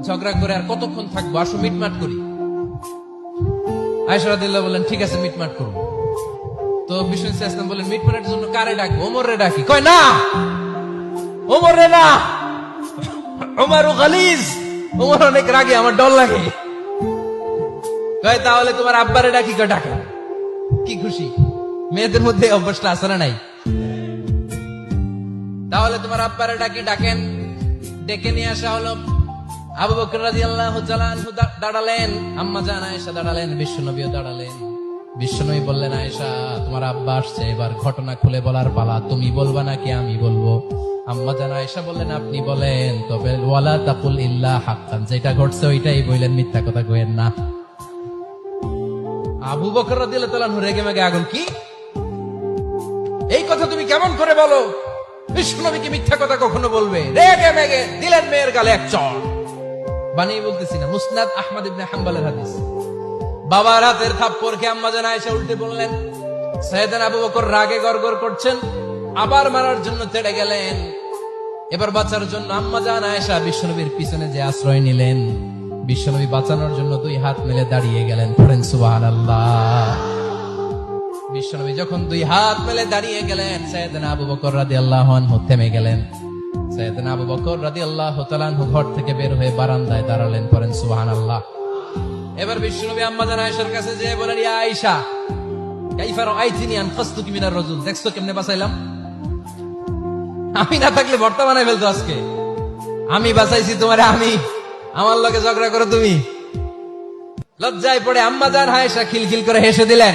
ঝগড়া করে আর কতক্ষণ থাকবো, আসো মিটমাট করি। আয়েশা রাদিয়াল্লাহু বললেন ঠিক আছে মিটমাট করুন। তো বিষ্ণু ইসলাম বললেন মিটমাটের জন্য কারে ডাকবো? ওমর রে ডাকি। কয় না, ওমর রে না, ওমর গালিজ, ওমর অনেক রাগে, আমার ডর লাগে। কয় তাহলে তোমার আব্বারে ডাকি। কয় ডাকেন। কি খুশি, মেয়েদের মধ্যে অভ্যাসটা আছে না নাই? তাহলে তোমার আব্বারে ডাকি, ডাকেন। ডেকে নিয়ে আসা হলো। আবু বকর রাদিয়াল্লাহু তাআলা আনহু দাঁড়ালেন, আম্মা জান আয়েশা দাঁড়ালেন, বিশ্বনবীও দাঁড়ালেন। বিশ্বনবী বললেন আয়েশা তোমার আব্বা আসছে, এবার ঘটনা খুলে বলার পালা, তুমি বলবা নাকি আমি বলবো? আম্মা জান আয়েশা বললেন আপনি বলেন, তবে ওয়ালা তাকুল ইল্লা হাক্কান, যেটা ঘটছে ওইটাই বললেন, মিথ্যা কথা কইেন না। আবু বকর রাদিয়াল্লাহু তাআলা আনহু রেগে মেগে আগুন। কি এই কথা তুমি কেমন করে বলো? বিশ্বনবীকে মিথ্যা কথা কখনো বলবে? রেগে মেগে দিলেন মেয়ের গালে এক চড়। বানিয়ে বলতেছি না, মুসনাদ আহমদ ইবনে হাম্বলের হাদিস। বাবার হাতের থাপ্পড় খেয়ে আম্মা জান আয়েশা উল্টে বললেন। সাইয়েদনা আবু বকর রাগে গড়গড় করছেন, আবার মারার জন্য তেড়ে গেলেন। এবার বাঁচার জন্য আম্মা জান আয়েশা বিশ্বনবীর পিছনে যে আশ্রয় নিলেন, বিশ্বনবী বাঁচানোর জন্য দুই হাত মেলে দাঁড়িয়ে গেলেন। পড়েন সুবহানাল্লাহ। বিশ্বনবী যখন দুই হাত মেলে দাঁড়িয়ে গেলেন, সাইয়েদনা আবু বকর রাদিয়াল্লাহু আনহু থেমে গেলেন। সাইয়েদনা আবু বকর রাদিয়াল্লাহু তাআলা আনহু ঘর থেকে বের হয়ে বারান্দায় দাঁড়ালেন। পড়েন সুবহানাল্লাহ। এবার বিশ্বনবী আম্মা জান আয়েশার কাছে যেয়ে বলেন, ইয়া আয়েশা কাইফা রাআইতিনি আনকাসতুকি মিনার রাজুল, দেখছো কেমনে বাঁচাইলাম? আমি না থাকলে ভর্তা বানাই ফেলতো আজকে। আমি বাঁচাইছি তোমারে, আমি, আমার লগে ঝগড়া করো তুমি। লজ্জায় পড়ে আম্মা জান আয়েশা খিলখিল করে হেসে দিলেন।